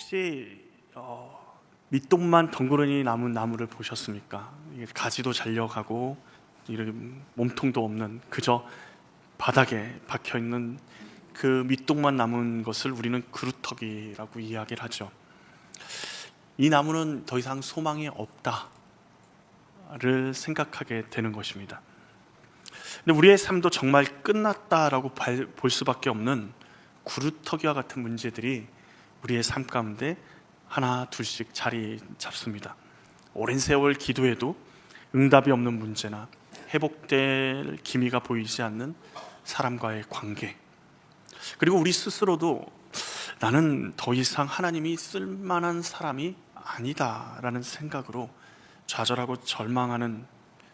혹시 밑동만 덩그러니 남은 나무를 보셨습니까? 이게 가지도 잘려가고 이렇게 몸통도 없는 그저 바닥에 박혀있는 그 밑동만 남은 것을 우리는 그루터기라고 이야기를 하죠. 이 나무는 더 이상 소망이 없다를 생각하게 되는 것입니다. 근데 우리의 삶도 정말 끝났다라고 볼 수밖에 없는 구루터기와 같은 문제들이 우리의 삶 가운데 하나 둘씩 자리 잡습니다. 오랜 세월 기도해도 응답이 없는 문제나 회복될 기미가 보이지 않는 사람과의 관계, 그리고 우리 스스로도 나는 더 이상 하나님이 쓸만한 사람이 아니다라는 생각으로 좌절하고 절망하는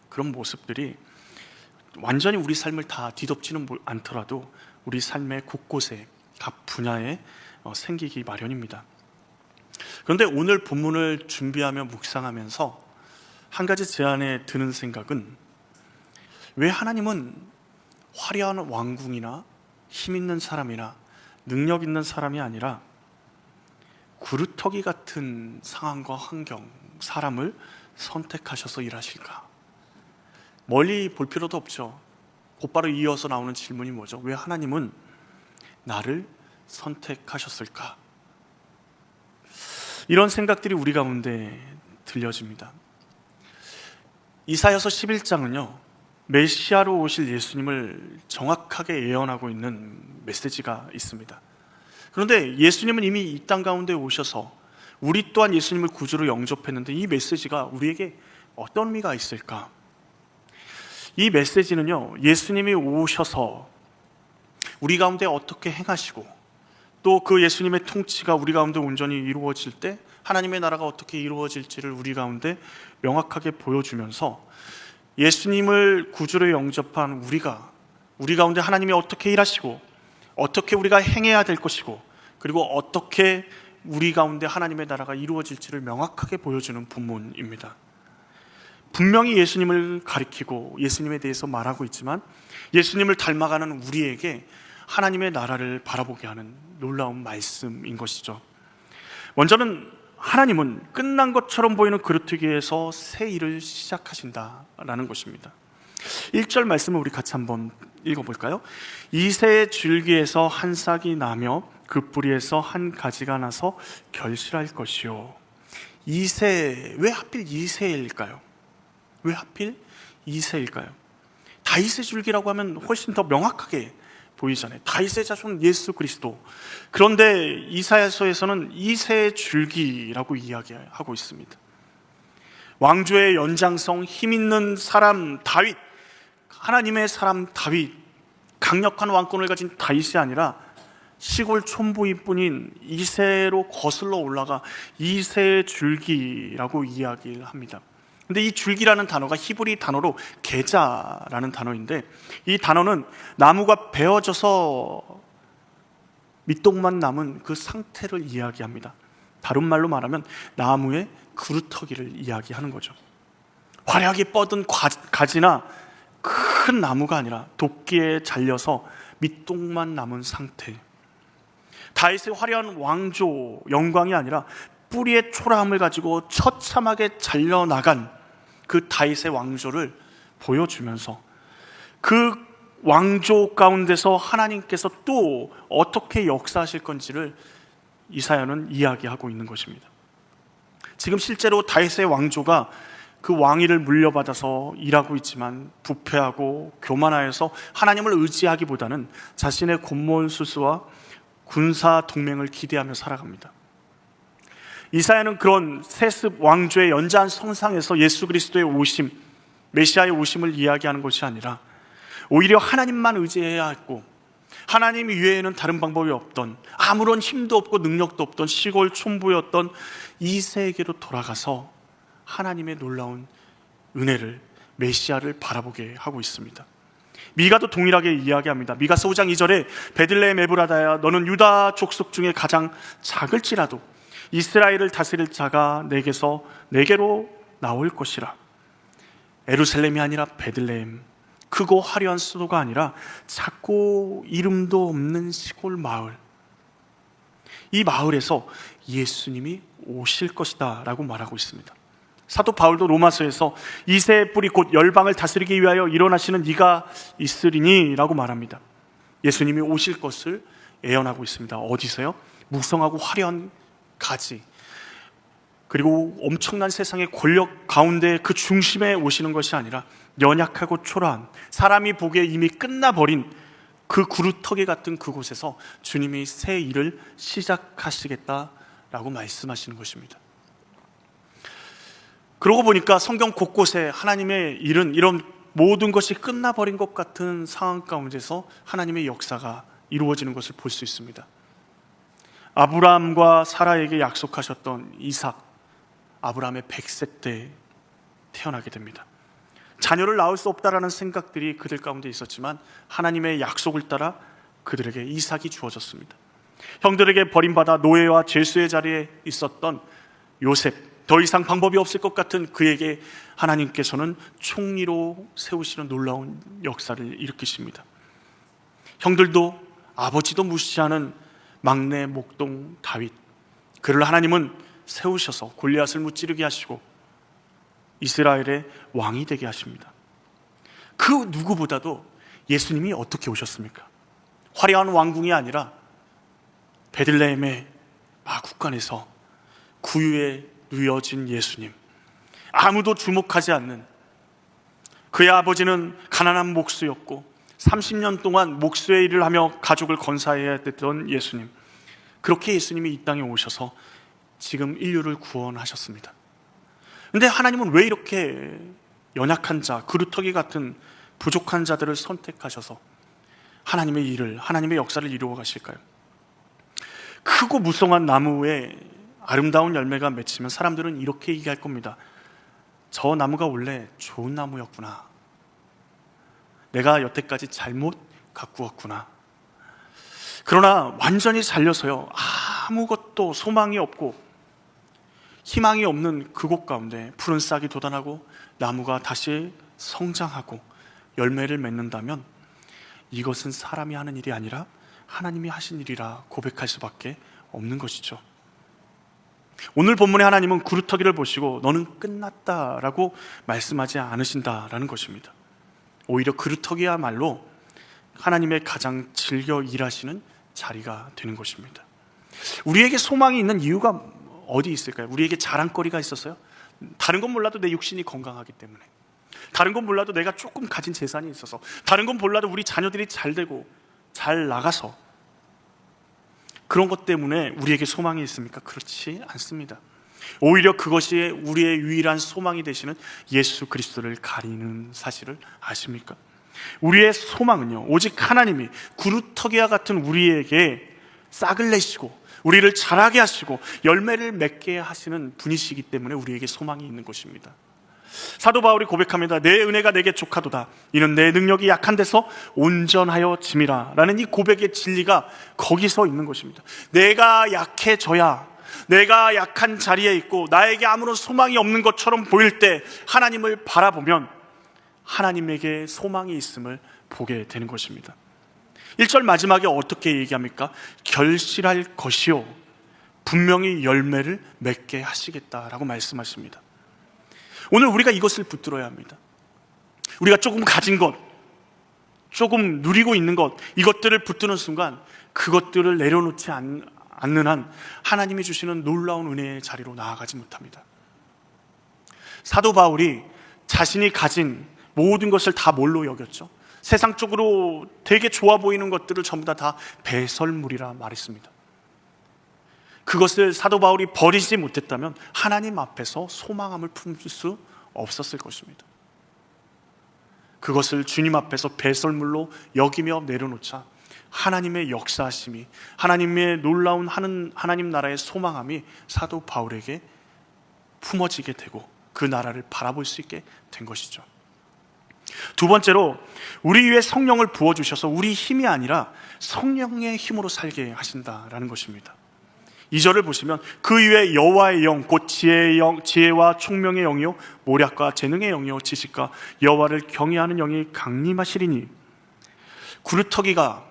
그런 모습들이 완전히 우리 삶을 다 뒤덮지는 않더라도 우리 삶의 곳곳에 각 분야에 생기기 마련입니다. 그런데 오늘 본문을 준비하며 묵상하면서 한 가지 제 안에 드는 생각은, 왜 하나님은 화려한 왕궁이나 힘 있는 사람이나 능력 있는 사람이 아니라 구루터기 같은 상황과 환경, 사람을 선택하셔서 일하실까? 멀리 볼 필요도 없죠. 곧바로 이어서 나오는 질문이 뭐죠? 왜 하나님은 나를 선택하셨을까? 이런 생각들이 우리 가운데 들려집니다. 이사야서 11장은요 메시아로 오실 예수님을 정확하게 예언하고 있는 메시지가 있습니다. 그런데 예수님은 이미 이 땅 가운데 오셔서 우리 또한 예수님을 구주로 영접했는데, 이 메시지가 우리에게 어떤 의미가 있을까? 이 메시지는요, 예수님이 오셔서 우리 가운데 어떻게 행하시고, 또 그 예수님의 통치가 우리 가운데 온전히 이루어질 때 하나님의 나라가 어떻게 이루어질지를 우리 가운데 명확하게 보여주면서, 예수님을 구주로 영접한 우리 가운데 하나님이 어떻게 일하시고 어떻게 우리가 행해야 될 것이고, 그리고 어떻게 우리 가운데 하나님의 나라가 이루어질지를 명확하게 보여주는 본문입니다. 분명히 예수님을 가리키고 예수님에 대해서 말하고 있지만, 예수님을 닮아가는 우리에게 하나님의 나라를 바라보게 하는 놀라운 말씀인 것이죠. 먼저는 하나님은 끝난 것처럼 보이는 그루터기에서 새 일을 시작하신다라는 것입니다. 1절 말씀을 우리 같이 한번 읽어볼까요? 이새의 줄기에서 한 싹이 나며 그 뿌리에서 한 가지가 나서 결실할 것이요. 왜 하필 이새일까요? 왜 하필 이새일까요? 다윗의 줄기라고 하면 훨씬 더 명확하게 보이잖아요. 다윗의 자손 예수 그리스도. 그런데 이사야서에서는 이새의 줄기라고 이야기하고 있습니다. 왕조의 연장성, 힘 있는 사람 다윗, 하나님의 사람 다윗, 강력한 왕권을 가진 다윗이 아니라 시골 촌부일 뿐인 이새로 거슬러 올라가 이새의 줄기라고 이야기를 합니다. 근데 이 줄기라는 단어가 히브리 단어로 게자라는 단어인데, 이 단어는 나무가 베어져서 밑동만 남은 그 상태를 이야기합니다. 다른 말로 말하면 나무의 그루터기를 이야기하는 거죠. 화려하게 뻗은 가지나 큰 나무가 아니라 도끼에 잘려서 밑동만 남은 상태. 다윗의 화려한 왕조 영광이 아니라 뿌리의 초라함을 가지고 처참하게 잘려나간 그 다윗의 왕조를 보여주면서, 그 왕조 가운데서 하나님께서 또 어떻게 역사하실 건지를 이사야는 이야기하고 있는 것입니다. 지금 실제로 다윗의 왕조가 그 왕위를 물려받아서 일하고 있지만 부패하고 교만하여서 하나님을 의지하기보다는 자신의 곤몬수수와 군사 동맹을 기대하며 살아갑니다. 이사야는 그런 세습 왕조의 연장 성상에서 예수 그리스도의 오심, 메시아의 오심을 이야기하는 것이 아니라 오히려 하나님만 의지해야 했고, 하나님 이외에는 다른 방법이 없던, 아무런 힘도 없고 능력도 없던 시골 촌부였던 이새에게로 돌아가서 하나님의 놀라운 은혜를, 메시아를 바라보게 하고 있습니다. 미가도 동일하게 이야기합니다. 미가서 5장 2절에 베들레헴 에브라다야, 너는 유다 족속 중에 가장 작을지라도 이스라엘을 다스릴 자가 내게로 나올 것이라. 예루살렘이 아니라 베들레헴, 크고 화려한 수도가 아니라 작고 이름도 없는 시골 마을. 이 마을에서 예수님이 오실 것이다 라고 말하고 있습니다. 사도 바울도 로마서에서 이새의 뿌리 곧 열방을 다스리기 위하여 일어나시는 이가 있으리니 라고 말합니다. 예수님이 오실 것을 예언하고 있습니다. 어디서요? 무성하고 화려한 가지, 그리고 엄청난 세상의 권력 가운데 그 중심에 오시는 것이 아니라 연약하고 초라한, 사람이 보기에 이미 끝나버린 그 구루터기 같은 그곳에서 주님이 새 일을 시작하시겠다라고 말씀하시는 것입니다. 그러고 보니까 성경 곳곳에 하나님의 일은 이런 모든 것이 끝나버린 것 같은 상황 가운데서 하나님의 역사가 이루어지는 것을 볼 수 있습니다. 아브라함과 사라에게 약속하셨던 이삭, 아브라함의 100세 때 태어나게 됩니다. 자녀를 낳을 수 없다라는 생각들이 그들 가운데 있었지만 하나님의 약속을 따라 그들에게 이삭이 주어졌습니다. 형들에게 버림받아 노예와 죄수의 자리에 있었던 요셉, 더 이상 방법이 없을 것 같은 그에게 하나님께서는 총리로 세우시는 놀라운 역사를 일으키십니다. 형들도 아버지도 무시하는 막내 목동 다윗, 그를 하나님은 세우셔서 골리앗을 무찌르게 하시고 이스라엘의 왕이 되게 하십니다. 그 누구보다도 예수님이 어떻게 오셨습니까? 화려한 왕궁이 아니라 베들레헴의 마구간에서 구유에 누여진 예수님, 아무도 주목하지 않는, 그의 아버지는 가난한 목수였고 30년 동안 목수의 일을 하며 가족을 건사해야 됐던 예수님, 그렇게 예수님이 이 땅에 오셔서 지금 인류를 구원하셨습니다. 근데 하나님은 왜 이렇게 연약한 자, 그루터기 같은 부족한 자들을 선택하셔서 하나님의 일을, 하나님의 역사를 이루어 가실까요? 크고 무성한 나무에 아름다운 열매가 맺히면 사람들은 이렇게 얘기할 겁니다. 저 나무가 원래 좋은 나무였구나. 내가 여태까지 잘못 가꾸었구나. 그러나 완전히 잘려서요, 아무것도 소망이 없고 희망이 없는 그곳 가운데 푸른 싹이 돋아나고 나무가 다시 성장하고 열매를 맺는다면 이것은 사람이 하는 일이 아니라 하나님이 하신 일이라 고백할 수밖에 없는 것이죠. 오늘 본문의 하나님은 구루터기를 보시고 너는 끝났다라고 말씀하지 않으신다라는 것입니다. 오히려 구루터기야말로 하나님의 가장 즐겨 일하시는 자리가 되는 것입니다. 우리에게 소망이 있는 이유가 어디 있을까요? 우리에게 자랑거리가 있어서요? 다른 건 몰라도 내 육신이 건강하기 때문에, 다른 건 몰라도 내가 조금 가진 재산이 있어서, 다른 건 몰라도 우리 자녀들이 잘 되고 잘 나가서, 그런 것 때문에 우리에게 소망이 있습니까? 그렇지 않습니다. 오히려 그것이 우리의 유일한 소망이 되시는 예수 그리스도를 가리는 사실을 아십니까? 우리의 소망은요, 오직 하나님이 구루터기와 같은 우리에게 싹을 내시고 우리를 자라게 하시고 열매를 맺게 하시는 분이시기 때문에 우리에게 소망이 있는 것입니다. 사도 바울이 고백합니다. 내 은혜가 내게 족하도다. 이는 내 능력이 약한 데서 온전하여 짐이라. 라는 이 고백의 진리가 거기서 있는 것입니다. 내가 약해져야, 내가 약한 자리에 있고 나에게 아무런 소망이 없는 것처럼 보일 때 하나님을 바라보면 하나님에게 소망이 있음을 보게 되는 것입니다. 1절 마지막에 어떻게 얘기합니까? 결실할 것이요 분명히 열매를 맺게 하시겠다라고 말씀하십니다. 오늘 우리가 이것을 붙들어야 합니다. 우리가 조금 가진 것, 조금 누리고 있는 것, 이것들을 붙드는 순간 그것들을 내려놓지 않는 한 하나님이 주시는 놀라운 은혜의 자리로 나아가지 못합니다. 사도 바울이 자신이 가진 모든 것을 다 뭘로 여겼죠? 세상적으로 되게 좋아 보이는 것들을 전부 다 배설물이라 말했습니다. 그것을 사도 바울이 버리지 못했다면 하나님 앞에서 소망함을 품을 수 없었을 것입니다. 그것을 주님 앞에서 배설물로 여기며 내려놓자 하나님의 역사하심이, 하나님의 놀라운 하나님 나라의 소망함이 사도 바울에게 품어지게 되고 그 나라를 바라볼 수 있게 된 것이죠. 두 번째로, 우리 위에 성령을 부어주셔서 우리 힘이 아니라 성령의 힘으로 살게 하신다라는 것입니다. 2절을 보시면 그 위에 여호와의 영, 곧 지혜의 영, 지혜와 총명의 영이요 모략과 재능의 영이요 지식과 여호와를 경외하는 영이 강림하시리니. 구루터기가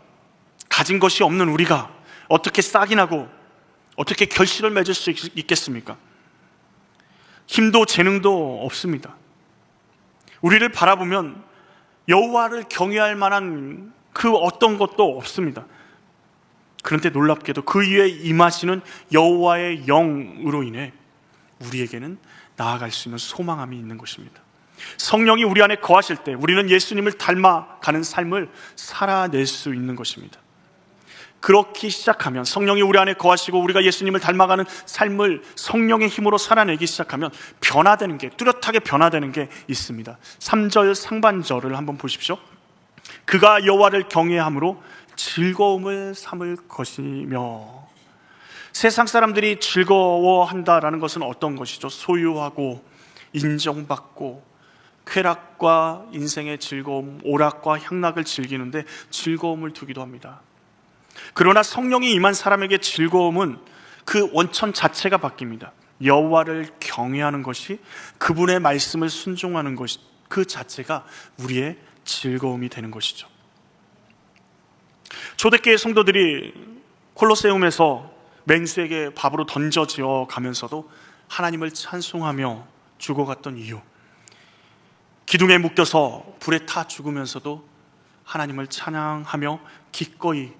가진 것이 없는 우리가 어떻게 싹이 나고 어떻게 결실을 맺을 수 있겠습니까? 힘도 재능도 없습니다. 우리를 바라보면 여호와를 경외할 만한 그 어떤 것도 없습니다. 그런데 놀랍게도 그 위에 임하시는 여호와의 영으로 인해 우리에게는 나아갈 수 있는 소망함이 있는 것입니다. 성령이 우리 안에 거하실 때 우리는 예수님을 닮아가는 삶을 살아낼 수 있는 것입니다. 그렇게 시작하면, 성령이 우리 안에 거하시고 우리가 예수님을 닮아가는 삶을 성령의 힘으로 살아내기 시작하면 변화되는 게, 뚜렷하게 변화되는 게 있습니다. 3절 상반절을 한번 보십시오. 그가 여호와를 경외함으로 즐거움을 삼을 것이며. 세상 사람들이 즐거워한다라는 것은 어떤 것이죠? 소유하고 인정받고 쾌락과 인생의 즐거움, 오락과 향락을 즐기는데 즐거움을 두기도 합니다. 그러나 성령이 임한 사람에게 즐거움은 그 원천 자체가 바뀝니다. 여호와를 경외하는 것이, 그분의 말씀을 순종하는 것이, 그 자체가 우리의 즐거움이 되는 것이죠. 초대교회 성도들이 콜로세움에서 맹수에게 밥으로 던져지어 가면서도 하나님을 찬송하며 죽어갔던 이유, 기둥에 묶여서 불에 타 죽으면서도 하나님을 찬양하며 기꺼이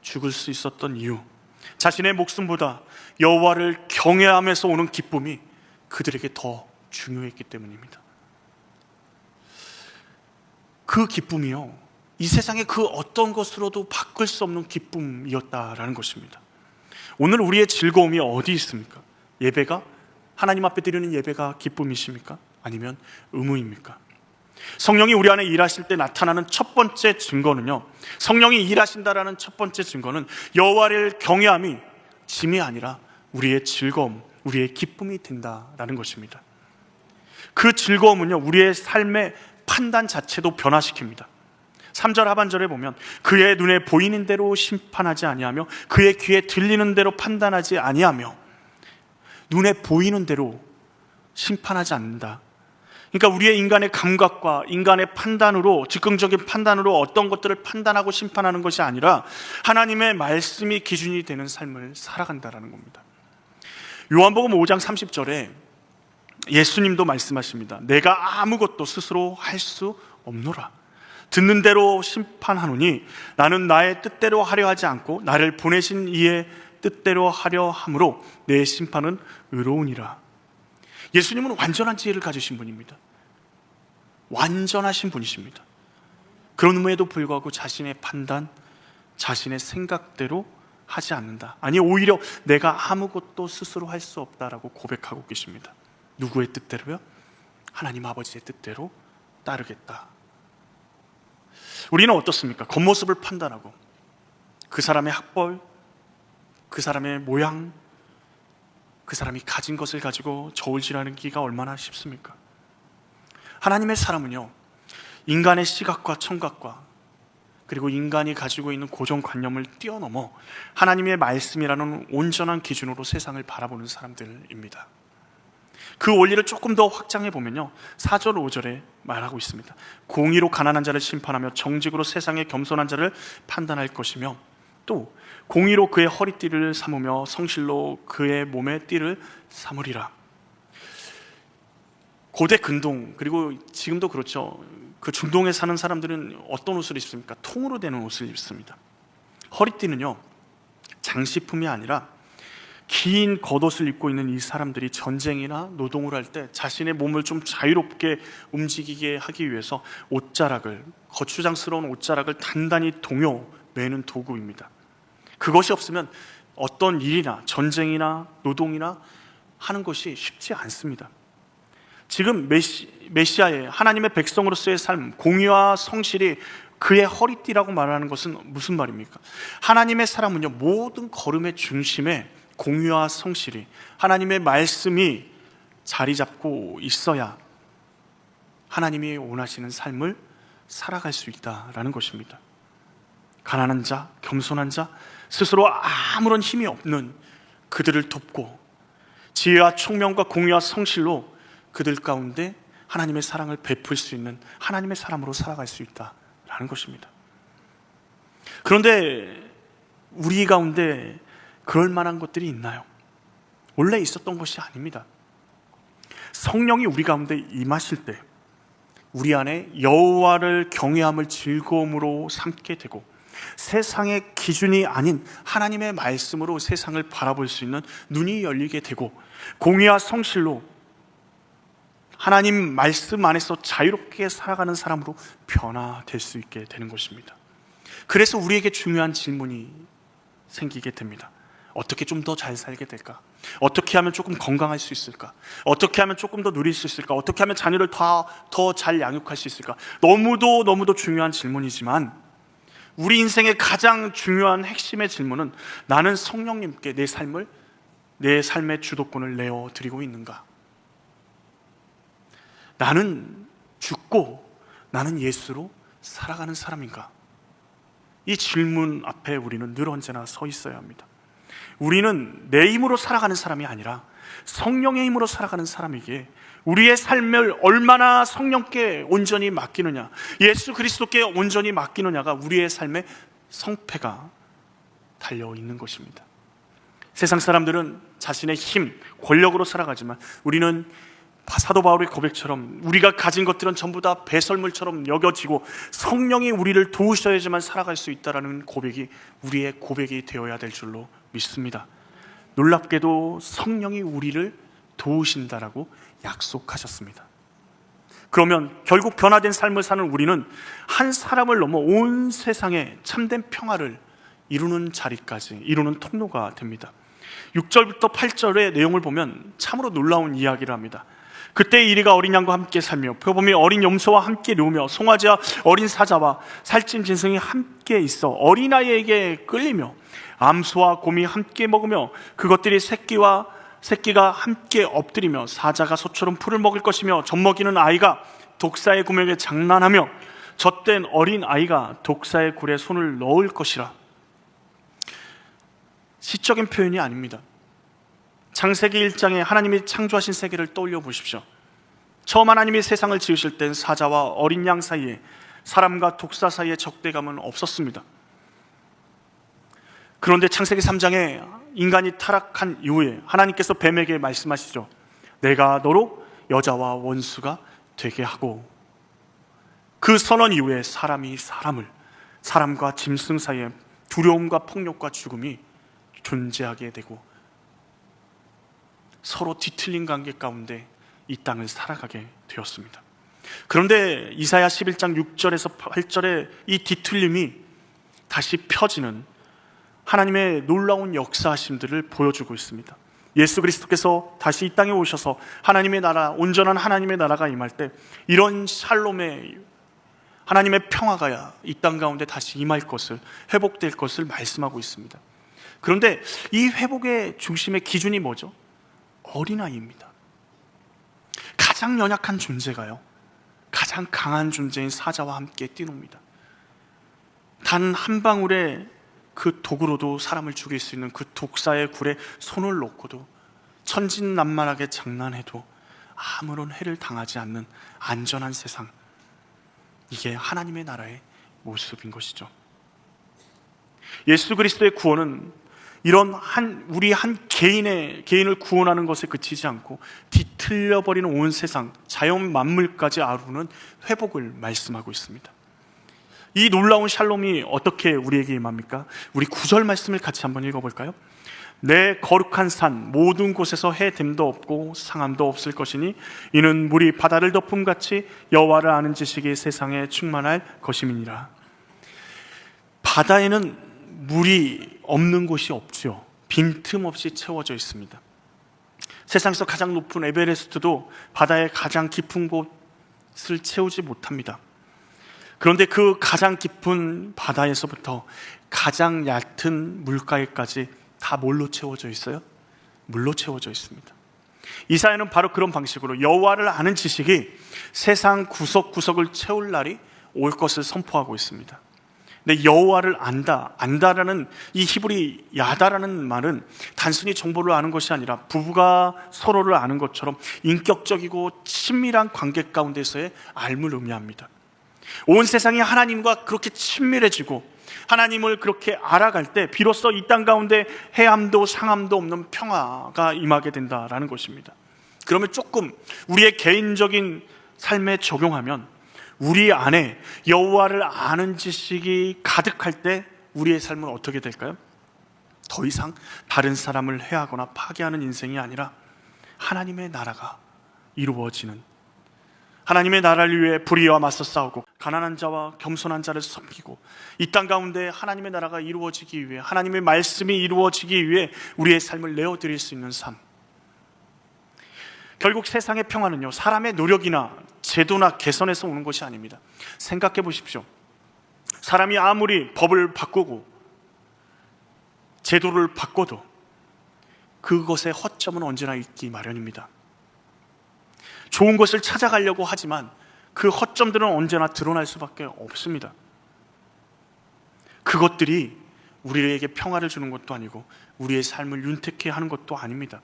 죽을 수 있었던 이유, 자신의 목숨보다 여호와를 경외하면서 오는 기쁨이 그들에게 더 중요했기 때문입니다. 그 기쁨이요, 이 세상의 그 어떤 것으로도 바꿀 수 없는 기쁨이었다라는 것입니다. 오늘 우리의 즐거움이 어디 있습니까? 예배가, 하나님 앞에 드리는 예배가 기쁨이십니까? 아니면 의무입니까? 성령이 우리 안에 일하실 때 나타나는 첫 번째 증거는요, 성령이 일하신다라는 첫 번째 증거는 여호와를 경외함이 짐이 아니라 우리의 즐거움, 우리의 기쁨이 된다라는 것입니다. 그 즐거움은요, 우리의 삶의 판단 자체도 변화시킵니다. 3절 하반절에 보면 그의 눈에 보이는 대로 심판하지 아니하며 그의 귀에 들리는 대로 판단하지 아니하며, 눈에 보이는 대로 심판하지 않는다. 그러니까 우리의 인간의 감각과 인간의 판단으로, 즉흥적인 판단으로 어떤 것들을 판단하고 심판하는 것이 아니라 하나님의 말씀이 기준이 되는 삶을 살아간다라는 겁니다. 요한복음 5장 30절에 예수님도 말씀하십니다. 내가 아무것도 스스로 할 수 없노라. 듣는 대로 심판하노니 나는 나의 뜻대로 하려 하지 않고 나를 보내신 이의 뜻대로 하려 함으로 내 심판은 의로우니라. 예수님은 완전한 지혜를 가지신 분입니다. 완전하신 분이십니다. 그럼에도 불구하고 자신의 판단, 자신의 생각대로 하지 않는다. 아니, 오히려 내가 아무것도 스스로 할 수 없다라고 고백하고 계십니다. 누구의 뜻대로요? 하나님 아버지의 뜻대로 따르겠다. 우리는 어떻습니까? 겉모습을 판단하고 그 사람의 학벌, 그 사람의 모양, 그 사람이 가진 것을 가지고 저울질하기가 얼마나 쉽습니까? 하나님의 사람은요, 인간의 시각과 청각과 그리고 인간이 가지고 있는 고정관념을 뛰어넘어 하나님의 말씀이라는 온전한 기준으로 세상을 바라보는 사람들입니다. 그 원리를 조금 더 확장해 보면요, 4절 5절에 말하고 있습니다. 공의로 가난한 자를 심판하며 정직으로 세상의 겸손한 자를 판단할 것이며, 또 공의로 그의 허리띠를 삼으며 성실로 그의 몸의 띠를 삼으리라. 고대 근동, 그리고 지금도 그렇죠. 그 중동에 사는 사람들은 어떤 옷을 입습니까? 통으로 되는 옷을 입습니다. 허리띠는요, 장식품이 아니라 긴 겉옷을 입고 있는 이 사람들이 전쟁이나 노동을 할 때 자신의 몸을 좀 자유롭게 움직이게 하기 위해서 옷자락을, 거추장스러운 옷자락을 단단히 동여 매는 도구입니다. 그것이 없으면 어떤 일이나 전쟁이나 노동이나 하는 것이 쉽지 않습니다. 지금 메시아의, 하나님의 백성으로서의 삶, 공의와 성실이 그의 허리띠라고 말하는 것은 무슨 말입니까? 하나님의 사람은요, 모든 걸음의 중심에 공의와 성실이, 하나님의 말씀이 자리 잡고 있어야 하나님이 원하시는 삶을 살아갈 수 있다라는 것입니다. 가난한 자, 겸손한 자, 스스로 아무런 힘이 없는 그들을 돕고 지혜와 총명과 공의와 성실로 그들 가운데 하나님의 사랑을 베풀 수 있는 하나님의 사람으로 살아갈 수 있다라는 것입니다. 그런데 우리 가운데 그럴 만한 것들이 있나요? 원래 있었던 것이 아닙니다. 성령이 우리 가운데 임하실 때 우리 안에 여호와를 경외함을 즐거움으로 삼게 되고, 세상의 기준이 아닌 하나님의 말씀으로 세상을 바라볼 수 있는 눈이 열리게 되고, 공의와 성실로 하나님 말씀 안에서 자유롭게 살아가는 사람으로 변화될 수 있게 되는 것입니다. 그래서 우리에게 중요한 질문이 생기게 됩니다. 어떻게 좀 더 잘 살게 될까? 어떻게 하면 조금 건강할 수 있을까? 어떻게 하면 조금 더 누릴 수 있을까? 어떻게 하면 자녀를 더 잘 양육할 수 있을까? 너무도 중요한 질문이지만, 우리 인생의 가장 중요한 핵심의 질문은, 나는 성령님께 내 삶의 주도권을 내어드리고 있는가? 나는 죽고 나는 예수로 살아가는 사람인가? 이 질문 앞에 우리는 늘 언제나 서 있어야 합니다. 우리는 내 힘으로 살아가는 사람이 아니라 성령의 힘으로 살아가는 사람이기에, 우리의 삶을 얼마나 성령께 온전히 맡기느냐, 예수 그리스도께 온전히 맡기느냐가 우리의 삶의 성패가 달려있는 것입니다. 세상 사람들은 자신의 힘, 권력으로 살아가지만, 우리는 사도 바울의 고백처럼 우리가 가진 것들은 전부 다 배설물처럼 여겨지고 성령이 우리를 도우셔야지만 살아갈 수 있다는 고백이 우리의 고백이 되어야 될 줄로 믿습니다. 놀랍게도 성령이 우리를 도우신다라고 약속하셨습니다. 그러면 결국 변화된 삶을 사는 우리는 한 사람을 넘어 온 세상에 참된 평화를 이루는 자리까지, 이루는 통로가 됩니다. 6절부터 8절의 내용을 보면 참으로 놀라운 이야기를 합니다. 그때 이리가 어린 양과 함께 살며 표범이 어린 염소와 함께 누우며 송아지와 어린 사자와 살찐 짐승이 함께 있어 어린아이에게 끌리며 암소와 곰이 함께 먹으며 그것들이 새끼가 함께 엎드리며 사자가 소처럼 풀을 먹을 것이며 젖먹이는 아이가 독사의 구멍에 장난하며 젖된 어린 아이가 독사의 굴에 손을 넣을 것이라. 시적인 표현이 아닙니다. 창세기 1장에 하나님이 창조하신 세계를 떠올려 보십시오. 처음 하나님이 세상을 지으실 땐 사자와 어린 양 사이에, 사람과 독사 사이에 적대감은 없었습니다. 그런데 창세기 3장에 인간이 타락한 이후에 하나님께서 뱀에게 말씀하시죠. 내가 너로 여자와 원수가 되게 하고, 그 선언 이후에 사람이 사람과 짐승 사이에 두려움과 폭력과 죽음이 존재하게 되고, 서로 뒤틀린 관계 가운데 이 땅을 살아가게 되었습니다. 그런데 이사야 11장 6절에서 8절의 이 뒤틀림이 다시 펴지는 하나님의 놀라운 역사하심들을 보여주고 있습니다. 예수 그리스도께서 다시 이 땅에 오셔서 하나님의 나라, 온전한 하나님의 나라가 임할 때 이런 샬롬의 하나님의 평화가 이 땅 가운데 다시 임할 것을, 회복될 것을 말씀하고 있습니다. 그런데 이 회복의 중심의 기준이 뭐죠? 어린아이입니다. 가장 연약한 존재가요, 가장 강한 존재인 사자와 함께 뛰놉니다. 단 한 방울의 그 독으로도 사람을 죽일 수 있는 그 독사의 굴에 손을 놓고도 천진난만하게 장난해도 아무런 해를 당하지 않는 안전한 세상, 이게 하나님의 나라의 모습인 것이죠. 예수 그리스도의 구원은 이런 우리 한 개인을 구원하는 것에 그치지 않고 뒤틀려버리는 온 세상, 자연 만물까지 아우르는 회복을 말씀하고 있습니다. 이 놀라운 샬롬이 어떻게 우리에게 임합니까? 우리 9절 말씀을 같이 한번 읽어볼까요? 내 거룩한 산 모든 곳에서 해됨도 없고 상함도 없을 것이니 이는 물이 바다를 덮음같이 여호와를 아는 지식이 세상에 충만할 것임이니라. 바다에는 물이 없는 곳이 없죠. 빈틈없이 채워져 있습니다. 세상에서 가장 높은 에베레스트도 바다의 가장 깊은 곳을 채우지 못합니다. 그런데 그 가장 깊은 바다에서부터 가장 얕은 물가에까지 다 뭘로 채워져 있어요? 물로 채워져 있습니다. 이사야는 바로 그런 방식으로 여호와를 아는 지식이 세상 구석구석을 채울 날이 올 것을 선포하고 있습니다. 근데 여호와를 안다라는 이 히브리 야다라는 말은 단순히 정보를 아는 것이 아니라 부부가 서로를 아는 것처럼 인격적이고 친밀한 관계 가운데서의 알을 의미합니다. 온 세상이 하나님과 그렇게 친밀해지고 하나님을 그렇게 알아갈 때 비로소 이 땅 가운데 해함도 상함도 없는 평화가 임하게 된다라는 것입니다. 그러면 조금 우리의 개인적인 삶에 적용하면 우리 안에 여호와를 아는 지식이 가득할 때 우리의 삶은 어떻게 될까요? 더 이상 다른 사람을 해하거나 파괴하는 인생이 아니라 하나님의 나라가 이루어지는, 하나님의 나라를 위해 불의와 맞서 싸우고 가난한 자와 겸손한 자를 섬기고 이 땅 가운데 하나님의 나라가 이루어지기 위해, 하나님의 말씀이 이루어지기 위해 우리의 삶을 내어드릴 수 있는 삶. 결국 세상의 평화는요, 사람의 노력이나 제도나 개선에서 오는 것이 아닙니다. 생각해 보십시오. 사람이 아무리 법을 바꾸고 제도를 바꿔도 그것의 허점은 언제나 있기 마련입니다. 좋은 것을 찾아가려고 하지만 그 허점들은 언제나 드러날 수밖에 없습니다. 그것들이 우리에게 평화를 주는 것도 아니고 우리의 삶을 윤택해 하는 것도 아닙니다.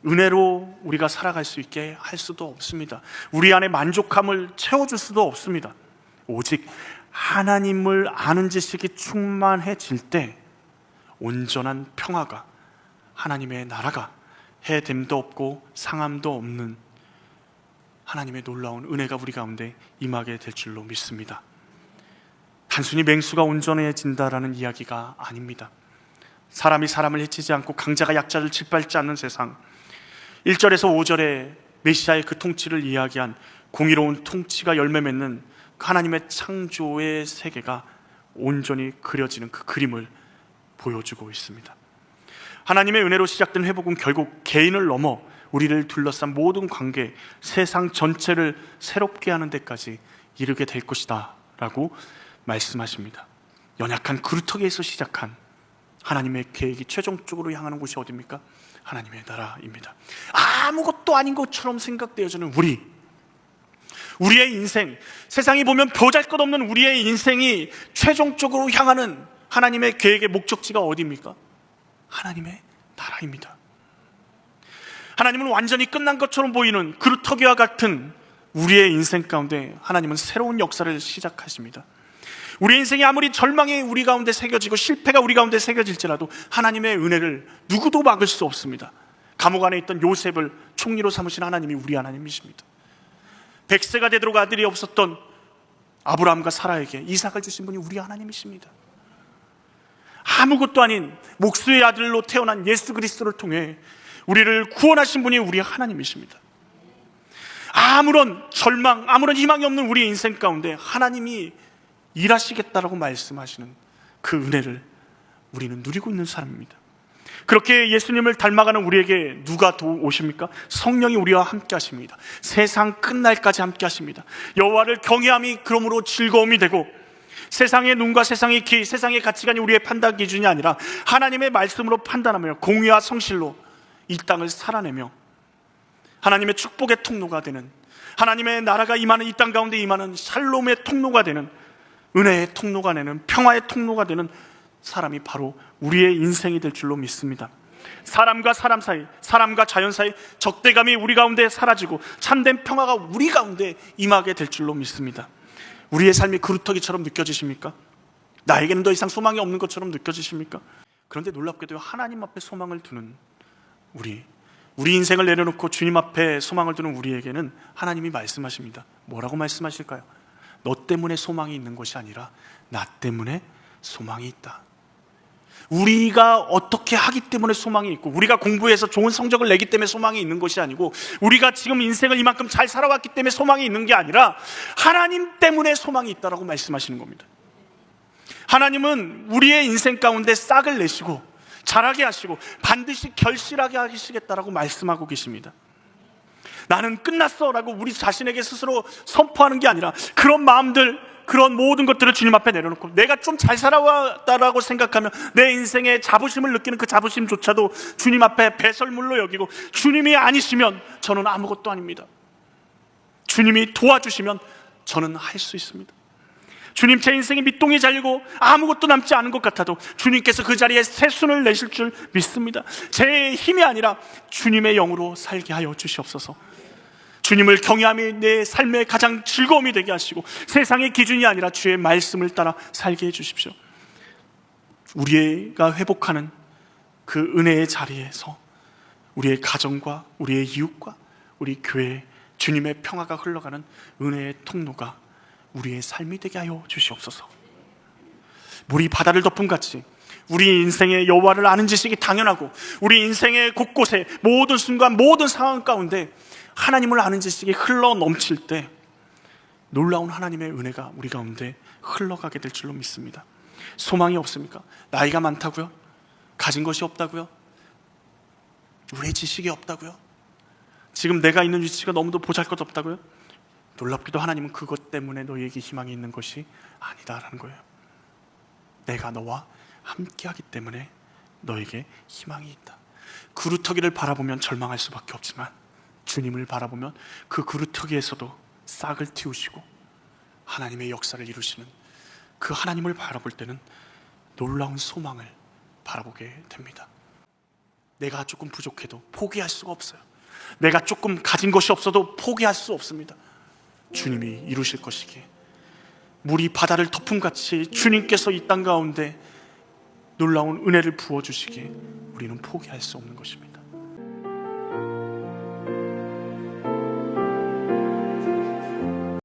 은혜로 우리가 살아갈 수 있게 할 수도 없습니다. 우리 안에 만족함을 채워줄 수도 없습니다. 오직 하나님을 아는 지식이 충만해질 때 온전한 평화가, 하나님의 나라가, 해됨도 없고 상함도 없는 하나님의 놀라운 은혜가 우리 가운데 임하게 될 줄로 믿습니다. 단순히 맹수가 온전해진다라는 이야기가 아닙니다. 사람이 사람을 해치지 않고 강자가 약자를 짓밟지 않는 세상, 1절에서 5절에 메시아의 그 통치를 이야기한 공의로운 통치가 열매 맺는 하나님의 창조의 세계가 온전히 그려지는 그 그림을 보여주고 있습니다. 하나님의 은혜로 시작된 회복은 결국 개인을 넘어 우리를 둘러싼 모든 관계, 세상 전체를 새롭게 하는 데까지 이르게 될 것이다 라고 말씀하십니다. 연약한 그루터기에서 시작한 하나님의 계획이 최종적으로 향하는 곳이 어디입니까? 하나님의 나라입니다. 아무것도 아닌 것처럼 생각되어지는 우리의 인생, 세상이 보면 보잘것없는 우리의 인생이 최종적으로 향하는 하나님의 계획의 목적지가 어디입니까? 하나님의 나라입니다. 하나님은 완전히 끝난 것처럼 보이는 그루터기와 같은 우리의 인생 가운데 하나님은 새로운 역사를 시작하십니다. 우리 인생이 아무리 절망이 우리 가운데 새겨지고 실패가 우리 가운데 새겨질지라도 하나님의 은혜를 누구도 막을 수 없습니다. 감옥 안에 있던 요셉을 총리로 삼으신 하나님이 우리 하나님이십니다. 100세가 되도록 아들이 없었던 아브라함과 사라에게 이삭을 주신 분이 우리 하나님이십니다. 아무것도 아닌 목수의 아들로 태어난 예수 그리스도를 통해 우리를 구원하신 분이 우리 하나님이십니다. 아무런 절망, 아무런 희망이 없는 우리 인생 가운데 하나님이 일하시겠다라고 말씀하시는 그 은혜를 우리는 누리고 있는 사람입니다. 그렇게 예수님을 닮아가는 우리에게 누가 오십니까? 성령이 우리와 함께 하십니다. 세상 끝날까지 함께 하십니다. 여호와를 경외함이 그러므로 즐거움이 되고, 세상의 눈과 세상의 귀, 세상의 가치관이 우리의 판단 기준이 아니라 하나님의 말씀으로 판단하며 공의와 성실로 이 땅을 살아내며 하나님의 축복의 통로가 되는, 하나님의 나라가 임하는 이 땅 가운데 임하는 샬롬의 통로가 되는, 은혜의 통로가 되는, 평화의 통로가 되는 사람이 바로 우리의 인생이 될 줄로 믿습니다. 사람과 사람 사이, 사람과 자연 사이 적대감이 우리 가운데 사라지고 참된 평화가 우리 가운데 임하게 될 줄로 믿습니다. 우리의 삶이 그루터기처럼 느껴지십니까? 나에게는 더 이상 소망이 없는 것처럼 느껴지십니까? 그런데 놀랍게도 하나님 앞에 소망을 두는 우리 인생을 내려놓고 주님 앞에 소망을 두는 우리에게는 하나님이 말씀하십니다. 뭐라고 말씀하실까요? 너 때문에 소망이 있는 것이 아니라 나 때문에 소망이 있다. 우리가 어떻게 하기 때문에 소망이 있고, 우리가 공부해서 좋은 성적을 내기 때문에 소망이 있는 것이 아니고, 우리가 지금 인생을 이만큼 잘 살아왔기 때문에 소망이 있는 게 아니라 하나님 때문에 소망이 있다라고 말씀하시는 겁니다. 하나님은 우리의 인생 가운데 싹을 내시고 자라게 하시고 반드시 결실하게 하시겠다라고 말씀하고 계십니다. 나는 끝났어 라고 우리 자신에게 스스로 선포하는 게 아니라, 그런 마음들, 그런 모든 것들을 주님 앞에 내려놓고 내가 좀 잘 살아왔다라고 생각하면 내 인생의 자부심을 느끼는 그 자부심조차도 주님 앞에 배설물로 여기고, 주님이 아니시면 저는 아무것도 아닙니다. 주님이 도와주시면 저는 할 수 있습니다. 주님, 제 인생이 밑동이 잘리고 아무것도 남지 않은 것 같아도 주님께서 그 자리에 새순을 내실 줄 믿습니다. 제 힘이 아니라 주님의 영으로 살게 하여 주시옵소서. 주님을 경외함이 내 삶의 가장 즐거움이 되게 하시고 세상의 기준이 아니라 주의 말씀을 따라 살게 해주십시오. 우리가 회복하는 그 은혜의 자리에서 우리의 가정과 우리의 이웃과 우리 교회 주님의 평화가 흘러가는 은혜의 통로가 우리의 삶이 되게 하여 주시옵소서. 물이 바다를 덮음같이 우리 인생의 여호와를 아는 지식이 당연하고 우리 인생의 곳곳에 모든 순간 모든 상황 가운데 하나님을 아는 지식이 흘러 넘칠 때 놀라운 하나님의 은혜가 우리 가운데 흘러가게 될 줄로 믿습니다. 소망이 없습니까? 나이가 많다고요? 가진 것이 없다고요? 우리의 지식이 없다고요? 지금 내가 있는 위치가 너무도 보잘것없다고요? 놀랍게도 하나님은 그것 때문에 너희에게 희망이 있는 것이 아니다라는 거예요. 내가 너와 함께하기 때문에 너에게 희망이 있다. 그루터기를 바라보면 절망할 수밖에 없지만 주님을 바라보면 그 그루터기에서도 싹을 틔우시고 하나님의 역사를 이루시는 그 하나님을 바라볼 때는 놀라운 소망을 바라보게 됩니다. 내가 조금 부족해도 포기할 수가 없어요. 내가 조금 가진 것이 없어도 포기할 수 없습니다. 주님이 이루실 것이기에 물이 바다를 덮음같이 주님께서 이 땅 가운데 놀라운 은혜를 부어주시기에 우리는 포기할 수 없는 것입니다.